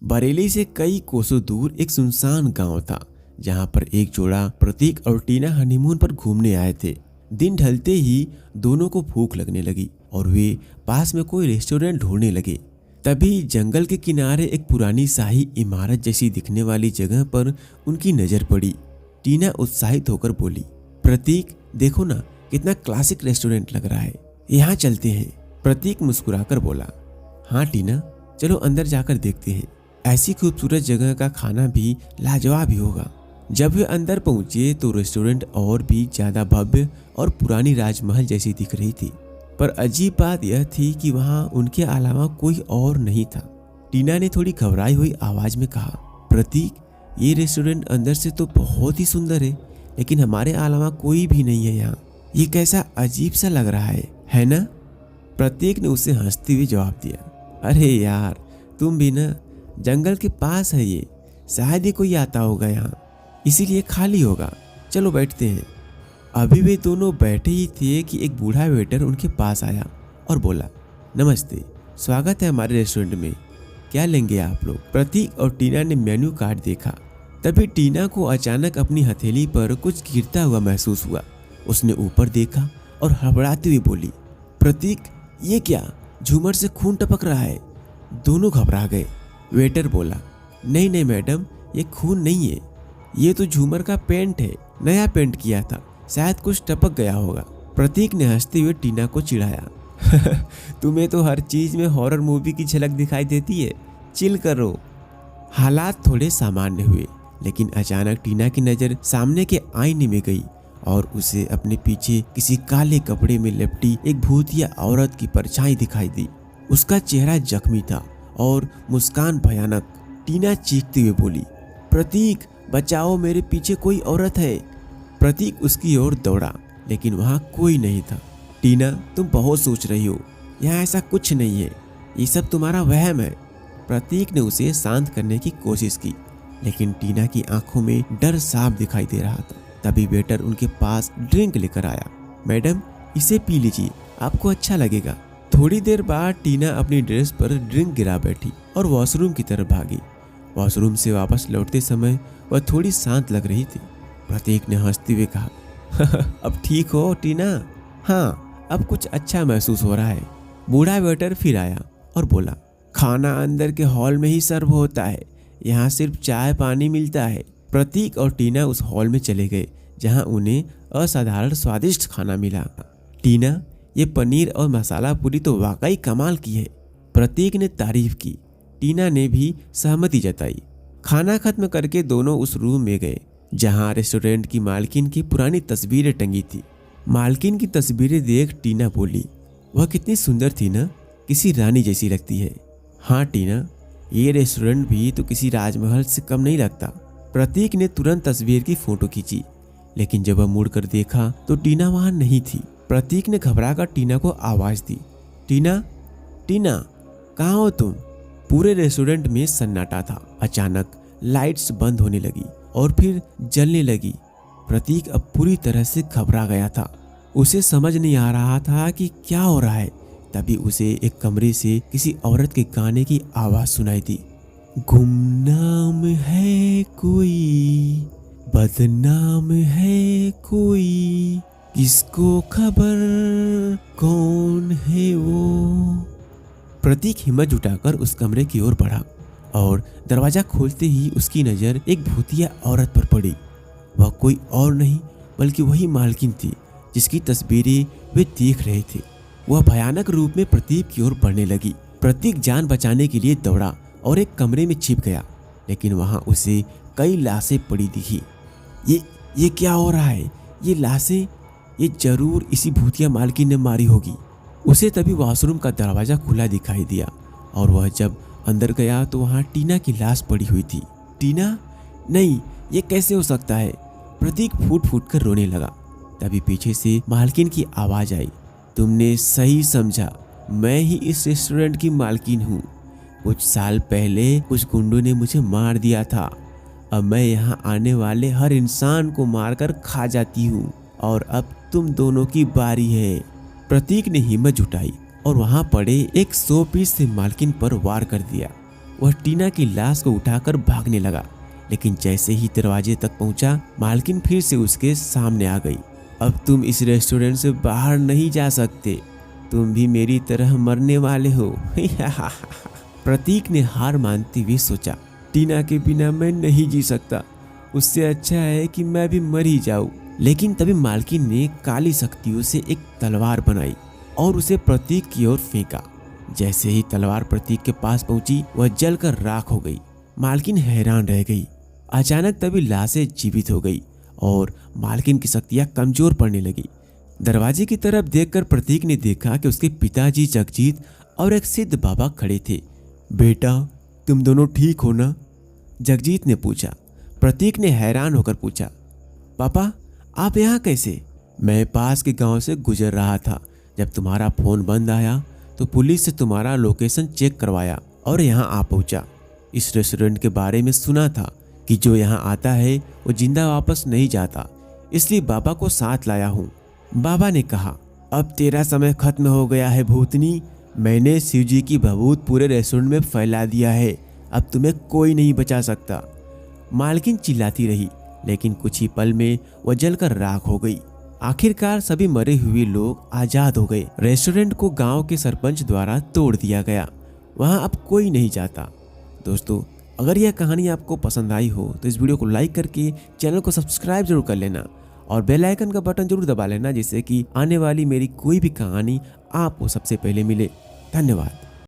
बरेली से कई कोसों दूर एक सुनसान गांव था, जहां पर एक जोड़ा प्रतीक और टीना हनीमून पर घूमने आए थे। दिन ढलते ही दोनों को भूख लगने लगी और वे पास में कोई रेस्टोरेंट ढूंढने लगे। तभी जंगल के किनारे एक पुरानी शाही इमारत जैसी दिखने वाली जगह पर उनकी नजर पड़ी। टीना उत्साहित होकर बोली, प्रतीक देखो ना, कितना क्लासिक रेस्टोरेंट लग रहा है, यहाँ चलते हैं। प्रतीक मुस्कुराकर बोला, हाँ टीना, चलो अंदर जाकर देखते हैं। ऐसी खूबसूरत जगह का खाना भी लाजवाब ही होगा। जब वे अंदर पहुंचे तो रेस्टोरेंट और भी ज्यादा भव्य और पुरानी राजमहल जैसी दिख रही थी। पर अजीब बात यह थी कि वहां उनके अलावा कोई और नहीं था। टीना ने थोड़ी घबराई हुई आवाज में कहा, प्रतीक ये रेस्टोरेंट अंदर से तो बहुत ही सुंदर है, लेकिन हमारे अलावा कोई भी नहीं है यहाँ। ये कैसा अजीब सा लग रहा है ना? प्रतीक ने उसे हंसते हुए जवाब दिया, अरे यार तुम भी ना, जंगल के पास है ये, शायद ही कोई आता होगा यहाँ, इसीलिए खाली होगा, चलो बैठते हैं। अभी वे दोनों बैठे ही थे कि एक बूढ़ा वेटर उनके पास आया और बोला, नमस्ते, स्वागत है हमारे रेस्टोरेंट में, क्या लेंगे आप लोग? प्रतीक और टीना ने मेन्यू कार्ड देखा। तभी टीना को अचानक अपनी हथेली पर कुछ गिरता हुआ महसूस हुआ। उसने ऊपर देखा और हड़बड़ाते हुए बोली, प्रतीक ये क्या, झूमर से खून टपक रहा है। दोनों घबरा गए। वेटर बोला, नहीं नहीं मैडम, ये खून नहीं है, ये तो झूमर का पेंट है, नया पेंट किया था, शायद कुछ टपक गया होगा। प्रतीक ने हंसते हुए टीना को चिढ़ाया, तुम्हें तो हर चीज में हॉरर मूवी की झलक दिखाई देती है, चिल करो। हालात थोड़े सामान्य हुए, लेकिन अचानक टीना की नजर सामने के आईने में गई और उसे अपने पीछे किसी काले कपड़े में लिपटी एक भूतिया औरत की परछाई दिखाई दी। उसका चेहरा जख्मी था और मुस्कान भयानक। टीना चीखते हुए बोली, प्रतीक बचाओ, मेरे पीछे कोई औरत है। प्रतीक उसकी ओर दौड़ा, लेकिन वहां कोई नहीं था। टीना तुम बहुत सोच रही हो, यहाँ ऐसा कुछ नहीं है, ये सब तुम्हारा वहम है। प्रतीक ने उसे शांत करने की कोशिश की, लेकिन टीना की आंखों में डर साफ दिखाई दे रहा था। तभी वेटर उनके पास ड्रिंक लेकर आया, मैडम इसे पी लीजिए, आपको अच्छा लगेगा। थोड़ी देर बाद टीना अपनी ड्रेस पर ड्रिंक गिरा बैठी और वॉशरूम की तरफ भागी। वॉशरूम से वापस लौटते समय वह थोड़ी शांत लग रही थी। प्रतीक ने हंसते हुए कहा, अब ठीक हो टीना? हाँ, अब कुछ अच्छा महसूस हो रहा है। बूढ़ा वेटर फिर आया और बोला, खाना अंदर के हॉल में ही सर्व होता है, यहाँ सिर्फ चाय पानी मिलता है। प्रतीक और टीना उस हॉल में चले गए, जहाँ उन्हें असाधारण स्वादिष्ट खाना मिला। टीना ये पनीर और मसाला पूरी तो वाकई कमाल की है। प्रतीक ने तारीफ की। टीना ने भी सहमति जताई। खाना खत्म करके दोनों उस रूम में गए, जहां रेस्टोरेंट की मालकिन की पुरानी तस्वीरें टंगी थी। मालकिन की तस्वीरें देख टीना बोली, वह कितनी सुंदर थी ना, किसी रानी जैसी लगती है। हाँ टीना, ये रेस्टोरेंट भी तो किसी राजमहल से कम नहीं लगता। प्रतीक ने तुरंत तस्वीर की फोटो खींची, लेकिन जब वह मुड़कर देखा तो टीना वहां नहीं थी। प्रतीक ने घबराकर टीना को आवाज दी, टीना टीना कहाँ हो तुम? पूरे रेस्टोरेंट में सन्नाटा था। अचानक लाइट्स बंद होने लगी और फिर जलने लगी। प्रतीक अब पूरी तरह से घबरा गया था। उसे समझ नहीं आ रहा था कि क्या हो रहा है। तभी उसे एक कमरे से किसी औरत के गाने की आवाज सुनाई दी, गुमनाम है कोई, बदनाम है कोई, किसको खबर कौन है वो। प्रतीक हिम्मत जुटाकर उस कमरे की ओर बढ़ा और दरवाजा खोलते ही उसकी नजर एक भूतिया औरत पर पड़ी। वह कोई और नहीं बल्कि वही मालकिन थी जिसकी तस्वीरें वे देख रहे थे। वह भयानक रूप में प्रतीक की ओर बढ़ने लगी। प्रतीक जान बचाने के लिए दौड़ा और एक कमरे में छिप गया, लेकिन वहां उसे कई लाशें पड़ी दिखी। ये क्या हो रहा है? ये लाशें, ये जरूर इसी भूतिया मालकिन ने मारी होगी। उसे तभी वॉशरूम का दरवाजा खुला दिखाई दिया और वह जब अंदर गया तो वहां टीना की लाश पड़ी हुई थी। टीना? नहीं, ये कैसे हो सकता है? प्रतीक फूट फूट कर रोने लगा। तभी पीछे से मालकिन की आवाज आई, तुमने सही समझा, मैं ही इस रेस्टोरेंट की मालकिन हूँ। कुछ साल पहले कुछ गुंडों ने मुझे मार दिया था। अब मैं यहाँ आने वाले हर इंसान को मारकर खा जाती हूँ और अब तुम दोनों की बारी है। प्रतीक ने हिम्मत जुटाई और वहां पड़े एक 100 पीस से मालकिन पर वार कर दिया। वह टीना की लाश को उठाकर भागने लगा, लेकिन जैसे ही दरवाजे तक पहुंचा, मालकिन फिर से उसके सामने आ गई। अब तुम इस रेस्टोरेंट से बाहर नहीं जा सकते, तुम भी मेरी तरह मरने वाले हो। प्रतीक ने हार मानते हुए सोचा, टीना के बिना मैं नहीं जी सकता, उससे अच्छा है कि मैं भी मर ही जाऊं। लेकिन तभी मालकिन ने काली शक्तियों से एक तलवार बनाई और उसे प्रतीक की ओर फेंका। जैसे ही तलवार प्रतीक के पास पहुंची, वह जलकर राख हो गई। मालकिन हैरान रह गई। अचानक तभी लाशें जीवित हो गई और मालकिन की शक्तियां कमजोर पड़ने लगी। दरवाजे की तरफ देखकर प्रतीक ने देखा कि उसके पिताजी जगजीत और एक सिद्ध बाबा खड़े थे। बेटा, तुम दोनों ठीक हो ना? जगजीत ने पूछा। प्रतीक ने हैरान होकर पूछा, पापा आप यहाँ कैसे? मैं पास के गांव से गुजर रहा था, जब तुम्हारा फोन बंद आया तो पुलिस से तुम्हारा लोकेशन चेक करवाया और यहाँ आ पहुंचा। इस रेस्टोरेंट के बारे में सुना था कि जो यहाँ आता है वो जिंदा वापस नहीं जाता, इसलिए बाबा को साथ लाया हूँ। बाबा ने कहा, अब तेरा समय खत्म हो गया है भूतनी, मैंने शिवजी की भभूत पूरे रेस्टोरेंट में फैला दिया है, अब तुम्हें कोई नहीं बचा सकता। मालकिन चिल्लाती रही, लेकिन कुछ ही पल में वह जलकर राख हो गई। आखिरकार सभी मरे हुए लोग आजाद हो गए। रेस्टोरेंट को गांव के सरपंच द्वारा तोड़ दिया गया, वहां अब कोई नहीं जाता। दोस्तों, अगर यह कहानी आपको पसंद आई हो तो इस वीडियो को लाइक करके चैनल को सब्सक्राइब जरूर कर लेना और बेल आइकन का बटन जरूर दबा लेना, जिससे कि आने वाली मेरी कोई भी कहानी आपको सबसे पहले मिले। धन्यवाद।